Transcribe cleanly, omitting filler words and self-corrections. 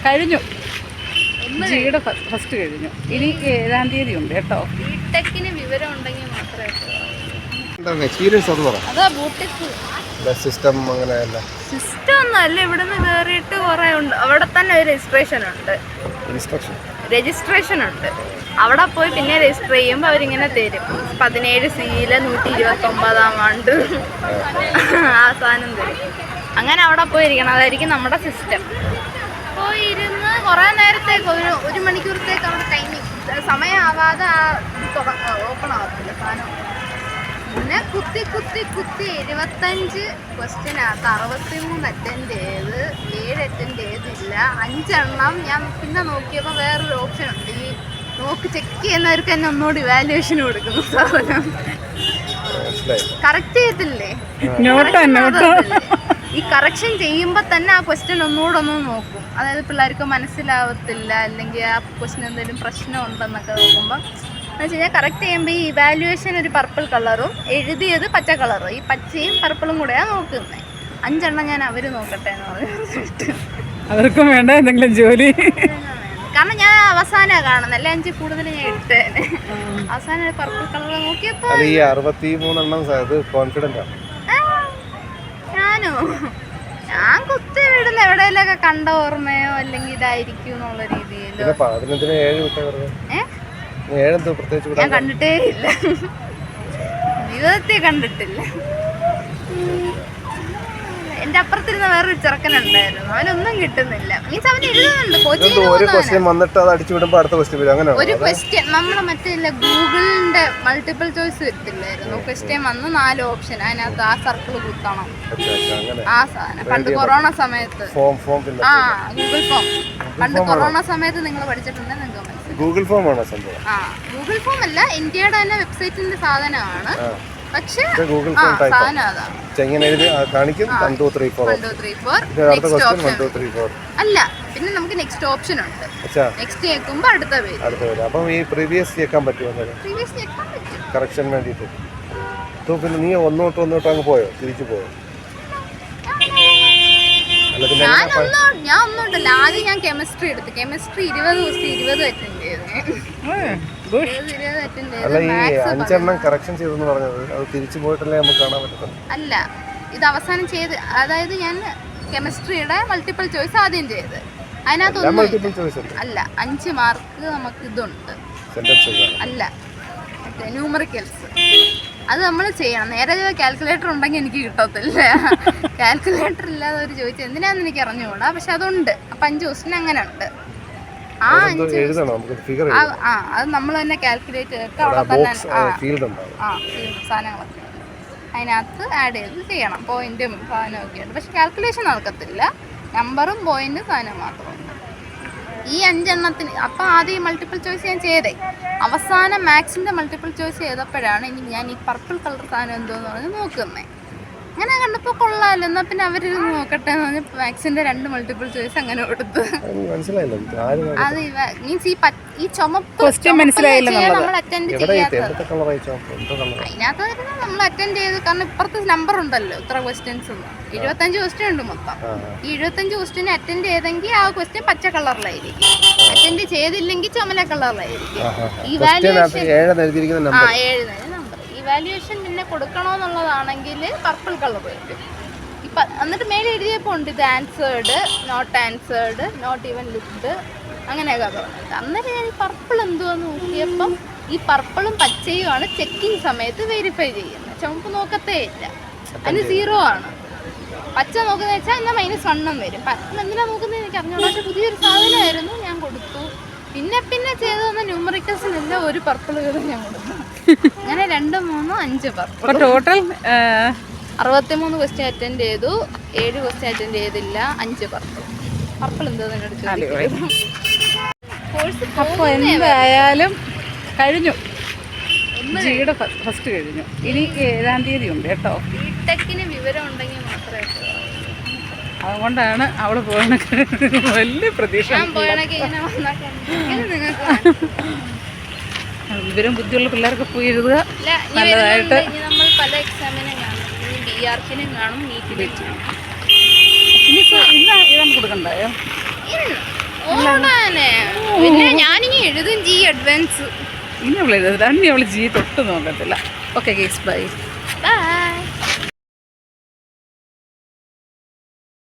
കഴിഞ്ഞു. ജിയുടെ ഫസ്റ്റ് കഴിഞ്ഞു. ഇനി 7-ാം തീയതി ഉണ്ട് കേട്ടോ. ബിടെക്കിന് വിവരം ഉണ്ടെങ്കിൽ മാത്രമേ എക്സ്പീരിയൻസ് അത് പറ. അതാ ബിടെക് സിസ്റ്റം അങ്ങനെയല്ല. സിസ്റ്റം ഒന്നും അല്ല. ഇവിടുന്ന് കയറിയിട്ട് കുറെ ഉണ്ട്. അവിടെ തന്നെ ഒരു രജിസ്ട്രേഷൻ ഉണ്ട്. അവിടെ പോയി പിന്നെ രജിസ്റ്റർ ചെയ്യുമ്പോൾ അവരിങ്ങനെ തരും 17 സീല് 129 ആണ്ട് ആ സാധനം തരും. അങ്ങനെ അവിടെ പോയിരിക്കണം. അതായിരിക്കും നമ്മുടെ സിസ്റ്റം. പോയിരുന്ന് കുറേ നേരത്തേക്ക് ഒരു മണിക്കൂറത്തേക്ക് അവിടെ ടൈമിങ് സമയമാവാതെ ഓപ്പൺ ആവത്തില്ല സാധനം. പിന്നെ കുത്തി 75 ക്വസ്റ്റ്യനകത്ത് 63 അറ്റൻഡ് ചെയ്ത് 7 അറ്റൻഡ് ചെയ്തില്ല. 5 എണ്ണം ഞാൻ പിന്നെ നോക്കിയപ്പോൾ വേറൊരു ഓപ്ഷൻ ഉണ്ട്. ഈ ചെക്ക് ചെയ്യുന്നവർക്ക് തന്നെ ഒന്നുകൂടി ഇവാലുവേഷൻ കൊടുക്കുന്നു സാധനം. കറക്റ്റ് ചെയ്തില്ലേ? ഈ കറക്ഷൻ ചെയ്യുമ്പോൾ തന്നെ ആ ക്വസ്റ്റ്യൻ ഒന്നുകൂടെ നോക്കും. അതായത് പിള്ളേർക്ക് മനസ്സിലാവത്തില്ല, അല്ലെങ്കിൽ ആ ക്വസ്റ്റ്യൻ എന്തെങ്കിലും പ്രശ്നം ഉണ്ടെന്നൊക്കെ നോക്കുമ്പോൾ എന്ന് വെച്ച് കഴിഞ്ഞാൽ കറക്റ്റ് ചെയ്യുമ്പോൾ ഈ ഇവാലുവേഷൻ ഒരു പർപ്പിൾ കളറും എഴുതിയത് പച്ച കളറും, ഈ പച്ചയും പർപ്പിളും കൂടെയാണ് നോക്കുന്നത്. 5 എണ്ണം ഞാൻ അവർ നോക്കട്ടെ എന്ന് പറഞ്ഞിട്ട് അവർക്കും വേണ്ട എന്തെങ്കിലും ജോലി. കാരണം ഞാൻ അവസാനമാണ് കാണുന്നത്. അല്ലെ 5 കൂടുതൽ ഞാൻ ഇട്ടേനെ. അവസാനം പർപ്പിൾ കളർ നോക്കിയപ്പോൾ ഞാൻ കുത്തി വിടുന്ന എവിടെയെങ്കിലൊക്കെ കണ്ട ഓർമ്മയോ അല്ലെങ്കിൽ ഇതായിരിക്കും എന്നുള്ള രീതിയിൽ ഞാൻ കണ്ടിട്ടേ ഇല്ല. ജീവിതത്തിൽ കണ്ടിട്ടില്ല. എന്റെ അപ്പുറത്തിരുന്ന വേറൊരു ചെറുക്കനുണ്ടായിരുന്നു. അവനൊന്നും കിട്ടുന്നില്ല. മീൻസ് അവൻ എഴുതുന്നുണ്ട്. ഒരു ക്വസ്റ്റ്യൻ നമ്മളെ മറ്റേ ഗൂഗിളിന്റെ മൾട്ടിപ്പിൾ ചോയ്സ് വരത്തില്ലായിരുന്നു. ക്വസ്റ്റ്യൻ വന്ന് 4 ഓപ്ഷൻ, അതിനകത്ത് ആ സർക്കിൾ കുത്തണം. ആ സാധനം പണ്ട് കൊറോണ സമയത്ത് ഗൂഗിൾ ഫോം പണ്ട് കൊറോണ സമയത്ത് നിങ്ങൾ പഠിച്ചിട്ടുണ്ടെങ്കിൽ നിങ്ങൾക്ക് മനസ്സിലാവും. ഗൂഗിൾ ഫോം അല്ല, ഇന്ത്യയുടെ തന്നെ വെബ്സൈറ്റിന്റെ സാധനമാണ്. പക്ഷേ അല്ല, പിന്നെ നമുക്ക് നെക്സ്റ്റ് ഓപ്ഷൻ ഉണ്ട്. നെക്സ്റ്റ് കേൾക്കുമ്പോൾ അടുത്ത പേര്. അപ്പം ഈ പ്രീവിയസ് കേൾക്കാൻ പറ്റുമോ? കറക്ഷൻ വേണ്ടിയിട്ട് പിന്നെ നീ ഒന്നോട്ട് അങ്ങ് പോയോ? തിരിച്ചു പോയോ? ഞാൻ ഒന്നുണ്ടല്ലോ. ആദ്യം ഞാൻ കെമിസ്ട്രി എടുത്തു. കെമിസ്ട്രി 20 ദിവസം 20 അറ്റൻഡ് ചെയ്തു. അല്ല, ഇത് അവസാനം ചെയ്ത്, അതായത് ഞാൻ കെമിസ്ട്രിയുടെ മൾട്ടിപ്പിൾ ചോയ്സ് ആദ്യം ചെയ്ത്, അതിനകത്തൊന്നും അല്ല 5 മാർക്ക് നമുക്ക് ഇതുണ്ട്. അല്ല, മറ്റേ ന്യൂമറിക്കൽസ് അത് നമ്മൾ ചെയ്യണം. നേരെ കാൽക്കുലേറ്റർ ഉണ്ടെങ്കിൽ എനിക്ക് കിട്ടത്തില്ല. കാൽക്കുലേറ്റർ ഇല്ലാതെ അവർ ചോദിച്ചത് എന്തിനാന്ന് എനിക്ക് അറിഞ്ഞുകൂടാ. പക്ഷെ അതുണ്ട്. അപ്പം 5 ക്വസ്റ്റ്യൻ അങ്ങനെ ഉണ്ട്. ആ 5 അത് നമ്മൾ തന്നെ കാൽക്കുലേറ്റ് ചെയ്തിട്ട് അവിടെ തന്നെ സാധനങ്ങളൊക്കെ അതിനകത്ത് ആഡ് ചെയ്ത് ചെയ്യണം. പോയിന്റും സാധനമൊക്കെ ഉണ്ട്. പക്ഷെ കാൽക്കുലേഷൻ നടക്കത്തില്ല. നമ്പറും പോയിന്റും സാധനം മാത്രമുണ്ട്. ഈ 5 എണ്ണത്തിന് അപ്പം ആദ്യം മൾട്ടിപ്പിൾ ചോയ്സ് ഞാൻ ചെയ്തേ. അവസാനം മാത്സിൻ്റെ മൾട്ടിപ്പിൾ ചോയ്സ് ചെയ്തപ്പോഴാണ് ഇനി ഞാൻ ഈ പർപ്പിൾ കളർ സാധനം എന്തോന്ന് പറഞ്ഞ് നോക്കുന്നത്. അങ്ങനെ കണ്ടപ്പോൾ കൊള്ളാമല്ലോ, എന്നാൽ പിന്നെ അവരിത് നോക്കട്ടെ എന്ന് പറഞ്ഞ് മാത്സിൻ്റെ 2 മൾട്ടിപ്പിൾ ചോയ്സ് അങ്ങനെ കൊടുത്ത്. അത് മീൻസ് ഈ ചുമപ്പ് നമ്മൾ അറ്റൻഡ് ചെയ്യാത്തത് അതിനകത്ത് നമ്മൾ അറ്റൻഡ് ചെയ്ത്. കാരണം ഇപ്പുറത്തെ നമ്പർ ഉണ്ടല്ലോ, ഇത്ര ക്വസ്റ്റ്യൻസ് 25 ക്വസ്റ്റ്യൻ ഉണ്ട് മൊത്തം. ഈ 75 ക്വസ്റ്റ്യൻ അറ്റൻഡ് ചെയ്തെങ്കിൽ ആ ക്വസ്റ്റ്യൻ പച്ച കളറിലായിരിക്കും. അറ്റൻഡ് ചെയ്തില്ലെങ്കിൽ ചുമല കളറിലായിരിക്കും. ഇവാലുവേഷൻ പിന്നെ കൊടുക്കണമെന്നുള്ളതാണെങ്കിൽ പർപ്പിൾ കളർ വരും. എന്നിട്ട് മേലെ എഴുതിയപ്പോൾ ഉണ്ട് ഇത് answered, not answered, not even looked, അങ്ങനെയൊക്കെ പറഞ്ഞിട്ട്. അന്നേരം ഞാൻ ഈ പർപ്പിൾ എന്തുവാന്ന് നോക്കിയപ്പം ഈ പർപ്പിളും പച്ചയുമാണ് ചെക്കിങ് സമയത്ത് വെരിഫൈ ചെയ്യുന്നത്. ചുമപ്പ് നോക്കത്തേ ഇല്ല, അതിന് 0 ആണ്. പച്ച നോക്കുന്നത് വെച്ചാൽ എന്നാൽ -1 വരും. എന്തിനാ നോക്കുന്നത് എനിക്ക് അറിഞ്ഞോളൂ. പക്ഷെ പുതിയൊരു സാധനമായിരുന്നു, ഞാൻ കൊടുത്തു. പിന്നെ ചെയ്തു തന്ന ന്യൂമറിക്കൽസിനെല്ലാം ഒരു പർപ്പിൾ വീതം ഞാൻ കൊടുത്തു. അങ്ങനെ 2, 3, 5 പർപ്പിൾ. ടോട്ടൽ 63 ക്വസ്റ്റ്യൻ അറ്റൻഡ് ചെയ്തു. 7 ക്വസ്റ്റ്യൻ അറ്റൻഡ് ചെയ്തില്ല. 5 പർപ്പിൾ. എന്തോ അപ്പോൾ എന്തായാലും കഴിഞ്ഞു. ജിയുടെ ഫസ്റ്റ് കഴിഞ്ഞു. ഇനി 7-ാം തീയതി ഉണ്ട് കേട്ടോ. ബിടെക്കിന് വിവരം ഉണ്ടെങ്കിൽ മാത്രമേ. അതുകൊണ്ടാണ് അവള് പോകണ വലിയ പ്രതീക്ഷ. വിവരം ബുദ്ധിയുള്ള പിള്ളേർക്ക് പോയി എഴുതുക നല്ലതായിട്ട്. നമ്മൾ പല എക്സാമിനും കാണും. BRക്കിനും കാണും, നീറ്റിനും കാണും. ഇനിയിപ്പോൾ ഇന്ന് എഴുതാൻ കൊടുക്കണ്ടായോ? അറിഞ്ഞൂടാനെ. പിന്നെ ഞാനിനി എഴുതും ജി അഡ്വാൻസ്. ഇനി അവൾ എഴുതത്തില്ല, അന്നി അവൾ ജി തൊട്ട് നോക്കത്തില്ല. Okay guys, by.